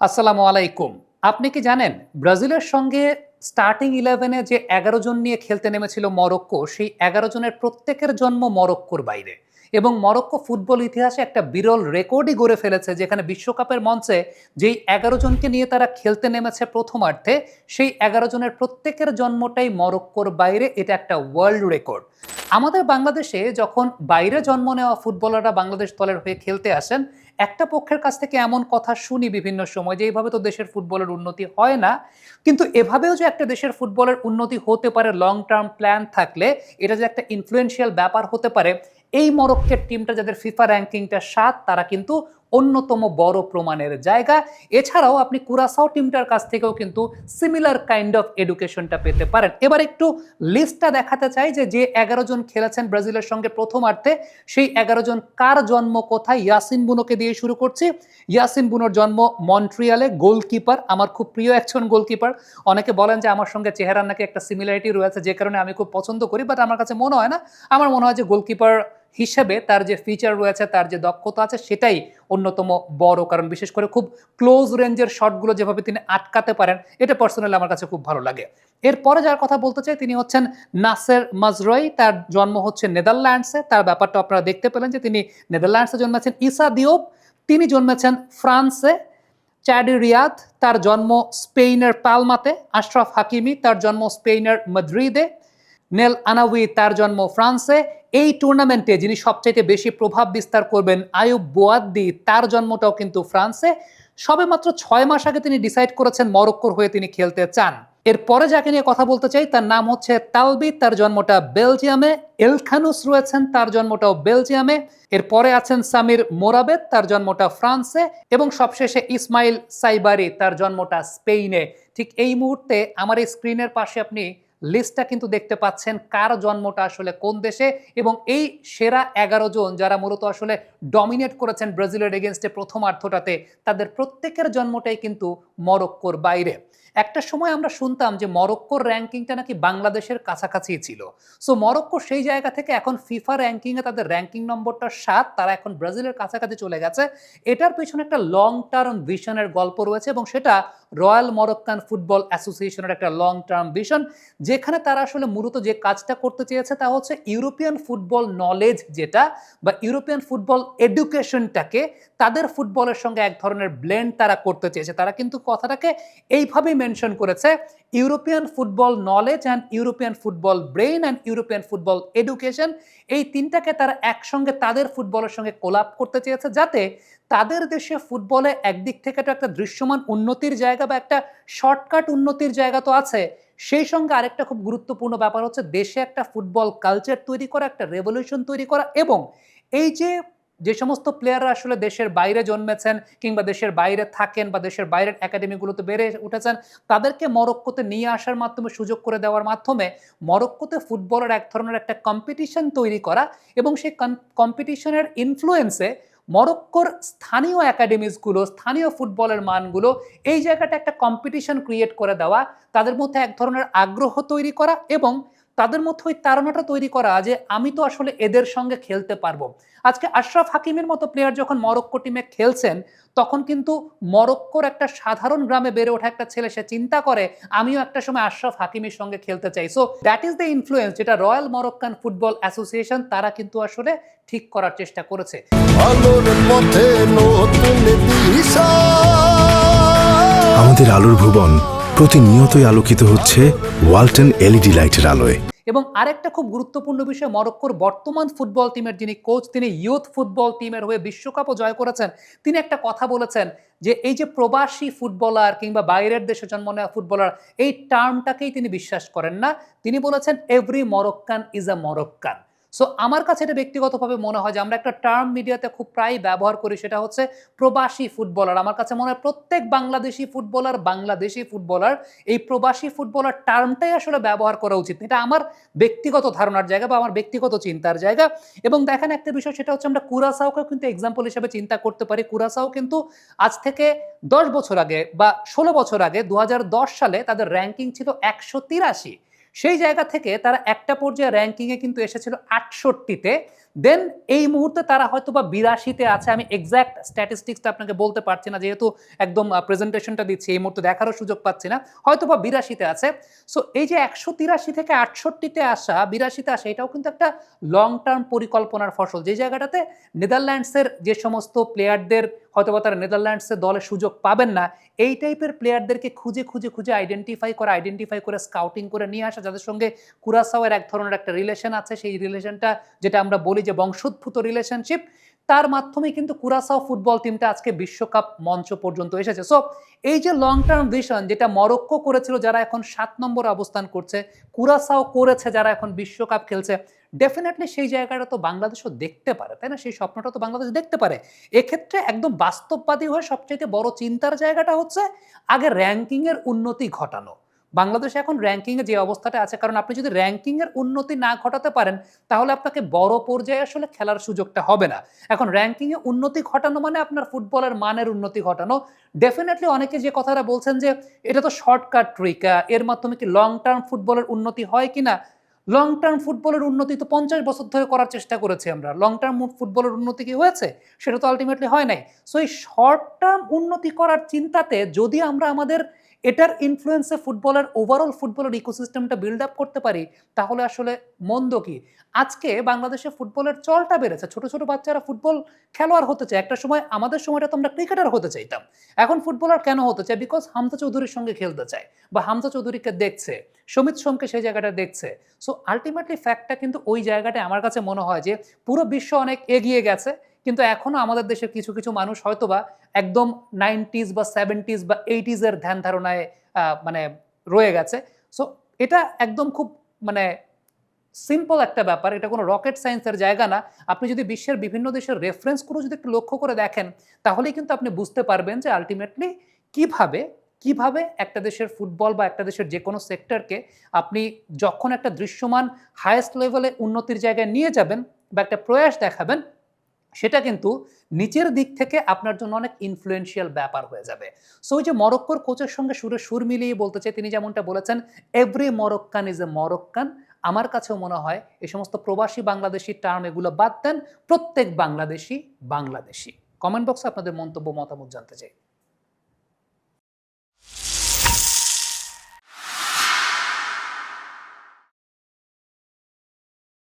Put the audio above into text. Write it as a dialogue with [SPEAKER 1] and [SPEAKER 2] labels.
[SPEAKER 1] আসসালামু আলাইকুম। আপনি কি জানেন ব্রাজিলের সঙ্গে স্টার্টিং 11 এ যে ১১ জন নিয়ে খেলতে নেমেছিল মরক্কো, সেই ১১ জনের প্রত্যেকের জন্ম মরক্কোর বাইরে। এবং মরক্কো ফুটবল ইতিহাসে একটা বিরল রেকর্ডই গড়ে ফেলেছে, যেখানে বিশ্বকাপের মঞ্চে যেই ১১ জনকে নিয়ে তারা খেলতে নেমেছে প্রথমার্ধে, সেই ১১ জনের প্রত্যেকের জন্মটাই মরক্কোর বাইরে। এটা একটা ওয়ার্ল্ড রেকর্ড। আমাদের বাংলাদেশে যখন বাইরে জন্ম নেওয়া ফুটবলাররা বাংলাদেশ দলের হয়ে খেলতে আসেন, একটা পক্ষের কাছ থেকে এমন কথা শুনি বিভিন্ন সময় যে এইভাবে তো দেশের ফুটবলের উন্নতি হয় না। কিন্তু এভাবেও যে একটা দেশের ফুটবলের উন্নতি হতে পারে লং টার্ম প্ল্যান থাকলে, এটা যে একটা ইনফ্লুয়েন্সিয়াল ব্যাপার হতে পারে, এই মরক্কোর টিমটা যাদের ফিফা র্যাঙ্কিংটা ৭, তারা কিন্তু অন্যতম বড় প্রমাণের জায়গা। এছাড়াও আপনি কুরাসাও টিমটার কাছ থেকেও কিন্তু সিমিলার কাইন্ড অফ এডুকেশনটা পেতে পারেন। এবার একটু লিস্টটা দেখাতে চাই যে ১১ জন খেলেছেন ব্রাজিলের সঙ্গে প্রথমার্ধে, সেই ১১ জন কার জন্ম কোথায়। ইয়াসিন বুনোকে দিয়ে শুরু করছি। ইয়াসিন বুনোর জন্ম মন্ট্রিয়ালে, গোলকিপার, আমার খুব প্রিয় একজন গোলকিপার। অনেকে বলেন যে আমার সঙ্গে চেহারার নাকি একটা সিমিলারিটি রয়েছে, যে কারণে আমি খুব পছন্দ করি, বাট আমার কাছে মনে হয় না। আমার মনে হয় যে গোলকিপার হিসেবে তার যে ফিচার রয়েছে, তার যে দক্ষতা আছে, সেটাই অন্যতম বড় কারণ। বিশেষ করে খুব ক্লোজ রেঞ্জের শটগুলো যেভাবে তিনি আটকাতে পারেন, এটা পার্সোনালি আমার কাছে খুব ভালো লাগে। এরপরে যার কথা বলতে চাই তিনি হচ্ছেন নাসের মাজরাই। তার জন্ম হচ্ছে নেদারল্যান্ডসে। তার ব্যাপারটা আপনারা দেখতে পেলেন যে তিনি নেদারল্যান্ডসে জন্মেছেন। ইসা দিওপ, তিনি জন্মেছেন ফ্রান্সে। চ্যাডি রিয়াদ, তার জন্ম স্পেনের পালমাতে। আশরাফ হাকিমি, তার জন্ম স্পেনের মাদ্রিদে। নেল আনাউই, তার জন্ম ফ্রান্সে। এই টুর্নামেন্টে যিনি সবচাইতে বেশি প্রভাব বিস্তার করবেন, আয়ুব বোয়াদ্দি, তার জন্মটাও কিন্তু ফ্রান্সে। সবে মাত্র ৬ মাস আগে তিনি ডিসাইড করেছেন মরক্কোর হয়ে তিনি খেলতে চান। এরপরে যাকে নিয়ে কথা বলতে চাই তার নাম হচ্ছে তালবি, তার জন্মটা বেলজিয়ামে। এলখানুস রয়েছেন, তার জন্মটাও বেলজিয়ামে। এরপরে আছেন সামির মোরাবেদ, তার জন্মটা ফ্রান্সে। এবং সবশেষে ইসমাইল সাইবারি, তার জন্মটা স্পেনে। ঠিক এই মুহূর্তে আমার এই স্ক্রিনের পাশে আপনি লিস্টটা কিন্তু দেখতে পাচ্ছেন কার জন্মটা আসলে কোন দেশে। এবং এই সেরা ১১ জন যারা মূলত আসলে ডমিনেট করেছেন ব্রাজিলের এগেনস্টে প্রথমার্ধটাতে, তাদের প্রত্যেকের জন্মটাই কিন্তু মরক্কোর বাইরে। একটা সময় আমরা শুনতাম যে মরক্কোর র্যাঙ্কিংটা নাকি বাংলাদেশের কাছাকাছি ছিল। সো মরক্কো সেই জায়গা থেকে এখন ফিফা র্যাঙ্কিংয়ে তাদের র্যাঙ্কিং নম্বরটা ৭, তারা এখন ব্রাজিলের কাছাকাছি চলে গেছে। এটার পেছনে একটা লং টার্ম ভিশনের গল্প রয়েছে, এবং সেটা রয়্যাল মরক্কান ফুটবল অ্যাসোসিয়েশনের একটা লং টার্ম ভিশন, যেখানে তারা আসলে মূলত যে কাজটা করতে চেয়েছে তা হচ্ছে ইউরোপিয়ান ফুটবল নলেজ যেটা, বা ইউরোপিয়ান ফুটবল এডুকেশনটাকে তাদের ফুটবলের সঙ্গে এক ধরনের ব্লেন্ড তারা করতে চেয়েছে। তারা কিন্তু কথাটাকে এইভাবেই মেনশন করেছে, European football knowledge and European football brain and European football education. এই তিনটাকে তারা একসঙ্গে তাদের ফুটবলের সঙ্গে কোলাপ করতে চেয়েছে, যাতে তাদের দেশে ফুটবলে একদিক থেকে তো একটা দৃশ্যমান উন্নতির জায়গা বা একটা শর্টকাট উন্নতির জায়গা তো আছে, সেই সঙ্গে আরেকটা খুব গুরুত্বপূর্ণ ব্যাপার হচ্ছে দেশে একটা ফুটবল কালচার তৈরি করা, একটা রেভলিউশন তৈরি করা। এবং এই যে সমস্ত প্লেয়াররা আসলে দেশের বাইরে জন্মেছেন কিংবা দেশের বাইরে থাকেন বা দেশের বাইরের একাডেমিগুলোতে বেড়ে উঠেছেন, তাদেরকে মরক্কোতে নিয়ে আসার মাধ্যমে, সুযোগ করে দেওয়ার মাধ্যমে মরক্কোতে ফুটবলের এক ধরনের একটা কম্পিটিশন তৈরি করা, এবং সেই কম্পিটিশনের ইনফ্লুয়েন্সে মরক্কোর স্থানীয় একাডেমিসগুলো, স্থানীয় ফুটবলের মানগুলো, এই জায়গাটা একটা কম্পিটিশন ক্রিয়েট করে দেওয়া, তাদের মধ্যে এক ধরনের আগ্রহ তৈরি করা, এবং তাদের মধ্যে ওই তাড়নাটা তৈরি করা যে আমি তো আসলে এদের সঙ্গে খেলতে পারবো। আজকে আশরাফ হাকিমের মতো প্লেয়ার যখন মরক্কো টিমে খেলছেন, তখন কিন্তু মরক্কোর একটা সাধারণ গ্রামে বেড়ে ওঠা একটা ছেলে, সে চিন্তা করে আমিও একটা সময় আশরাফ হাকিমের সঙ্গে খেলতে চাই। So that is the influence যেটা রয়্যাল মরক্কান ফুটবল অ্যাসোসিয়েশন তারা কিন্তু আসলে ঠিক করার চেষ্টা করেছে।
[SPEAKER 2] আমাদের আলোর ভুবন প্রতিনিয়তই আলোকিত হচ্ছে ওয়ালটন এলইডি লাইটের আলোয়।
[SPEAKER 1] এবং আরেকটা খুব গুরুত্বপূর্ণ বিষয়, মরক্কোর বর্তমান ফুটবল টিমের যিনি কোচ, তিনি ইউথ ফুটবল টিমের হয়ে বিশ্বকাপও জয় করেছেন। তিনি একটা কথা বলেছেন যে এই যে প্রবাসী ফুটবলার কিংবা বাইরের দেশে জন্ম নেওয়া ফুটবলার, এই টার্মটাকেই তিনি বিশ্বাস করেন না। তিনি বলেছেন every Moroccan is a Moroccan. So আমার কাছে এটা ব্যক্তিগতভাবে মনে হয় যে আমরা একটা টার্ম মিডিয়াতে খুব প্রায় ব্যবহার করি, সেটা হচ্ছে প্রবাসী ফুটবলার। আমার কাছে মনে হয় প্রত্যেক বাংলাদেশি ফুটবলার এই প্রবাসী ফুটবলার টার্মটাই আসলে ব্যবহার করা উচিত। এটা আমার ব্যক্তিগত ধারণার জায়গা বা আমার ব্যক্তিগত চিন্তার জায়গা। এবং দেখেন একটা বিষয়, সেটা হচ্ছে আমরা কুরাসাওকে কিন্তু এক্সাম্পল হিসেবে চিন্তা করতে পারি। কুরাসাও কিন্তু আজ থেকে ১০ বছর আগে বা ১৬ বছর আগে ২০১০ সালে তাদের র্যাঙ্কিং ছিল ১৮৩। সেই জায়গা থেকে তারা একটা পর্যায়ে র্যাঙ্কিংয়ে কিন্তু এসেছিল ৬৮তে। দেন এই মুহূর্তে তারা হয়তো বা 82-তে আছে। আমি এক্সাক্ট স্ট্যাটিস্টিক্সটা আপনাকে বলতে পারছি না, যেহেতু একদম প্রেজেন্টেশনটা দিচ্ছি, এই মুহূর্তে দেখারও সুযোগ পাচ্ছি না। হয়তো বা 82-তে আছে। সো এই যে 183 থেকে 68-তে আসা, 82-তে আসা, এটাও কিন্তু একটা লং টার্ম পরিকল্পনার ফসল। যে জায়গাটাতে নেদারল্যান্ডসের যে সমস্ত প্লেয়ারদের হয়তোবা তারা নেদারল্যান্ডসের দলে সুযোগ পাবেন না, এই টাইপের প্লেয়ারদেরকে খুঁজে আইডেন্টিফাই করে স্কাউটিং করে নিয়ে আসা, যাদের সঙ্গে কুরাসাওয়ের এক ধরনের একটা রিলেশন আছে, সেই রিলেশনটা যেটা আমরা বলি যে বংশোদ্ভূত রিলেশনশিপ, তার মাধ্যমে কিন্তু কুরাসাও ফুটবল টিমটা আজকে বিশ্বকাপ মঞ্চ পর্যন্ত এসেছে। সো এই যে লং টার্ম ভিশন যেটা মরক্কো করেছিল, যারা এখন 7 নম্বরে অবস্থান করছে, কুরাসাও করেছে যারা এখন বিশ্বকাপ খেলছে, ডেফিনেটলি সেই জায়গাটা তো বাংলাদেশও দেখতে পারে, তাই না? সেই স্বপ্নটা তো বাংলাদেশ দেখতে পারে। এক্ষেত্রে একদম বাস্তববাদী হয়ে সবচাইতে বড় চিন্তার জায়গাটা হচ্ছে আগে র্যাঙ্কিং এর উন্নতি ঘটানো। বাংলাদেশ এখন র্যাঙ্কিং এ যে অবস্থাটা আছে, কারণ আপনি যদি র্যাঙ্কিং এর উন্নতি না ঘটাতে পারেন, তাহলে আপনাকে বড় পর্যায়ে আসলে খেলার সুযোগটা হবে না। এখন র্যাঙ্কিং এ উন্নতি ঘটানো মানে আপনার ফুটবলের মানের উন্নতি ঘটানো। ডেফিনেটলি অনেকে যে কথাটা বলছেন যে এটা তো শর্টকাট ট্রিক, এর মাধ্যমে কি লং টার্ম ফুটবলের উন্নতি হয় কিনা? লং টার্ম ফুটবলের উন্নতি তো 50 বছর ধরে করার চেষ্টা করেছি আমরা। লং টার্ম ফুটবলের উন্নতি কি হয়েছে? সেটা তো আল্টিমেটলি হয় নাই। সো এই শর্ট টার্ম উন্নতি করার চিন্তাতে যদি আমরা আমাদের এটার ইনফ্লুয়েন্সে ফুটবলের ইকোসিস্টেমটা বিল্ড আপ করতে পারি, তাহলে আসলে মন্দ কি? আজকে বাংলাদেশে ফুটবলের চলটা বেড়েছে। ছোট, ছোট বাচ্চারা ফুটবল খেলোয়াড় হতে চায়। একটা সময় আমাদের সময়টা তো আমরা ক্রিকেটার হতে চাইতাম। এখন ফুটবলার কেন হতে চায়? বিকজ হামজা চৌধুরীর সঙ্গে খেলতে চায় বা হামজা চৌধুরীকে দেখছে, সমিত সোমকে সেই জায়গাটা দেখছে। সো আল্টিমেটলি ফ্যাক্টটা কিন্তু ওই জায়গাটায় আমার কাছে মনে হয় যে পুরো বিশ্ব অনেক এগিয়ে গেছে। কিন্তু এখনো আমাদের দেশের কিছু, কিছু মানুষ হয়তোবা একদম 90s বা 70s বা 80s এর ধ্যান ধারণায় মানে রয়ে গেছে। সো এটা একদম খুব মানে সিম্পল একটা ব্যাপার। এটা কোনো রকেট সায়েন্সের জায়গা না। আপনি যদি বিশ্বের বিভিন্ন দেশের রেফারেন্স গুলো যদি একটু লক্ষ্য করে দেখেন, তাহলেই কিন্তু আপনি বুঝতে পারবেন যে আল্টিমেটলি কিভাবে কিভাবে একটা দেশের ফুটবল বা একটা দেশের যেকোনো সেক্টরকে আপনি যখন একটা দৃশ্যমান হাইয়েস্ট লেভেলে উন্নতির জায়গায় নিয়ে যাবেন বা একটা প্রয়াস দেখাবেন, সেটা কিন্তু নিচের দিক থেকে আপনার জন্য অনেক ইনফ্লুয়েন্সিয়াল ব্যাপার হয়ে যাবে। সো ওই যে মরক্কোর কোচের সঙ্গে সুরে সুর মিলিয়ে বলতে চাই, তিনি যেমনটা বলেছেন, every Moroccan is a Moroccan. আমার কাছেও মনে হয় এই সমস্ত প্রবাসী বাংলাদেশি টার্ম এগুলো বাদ দেন, প্রত্যেক বাংলাদেশি বাংলাদেশি। কমেন্ট বক্সে আপনাদের মন্তব্য মতামত জানতে চাই।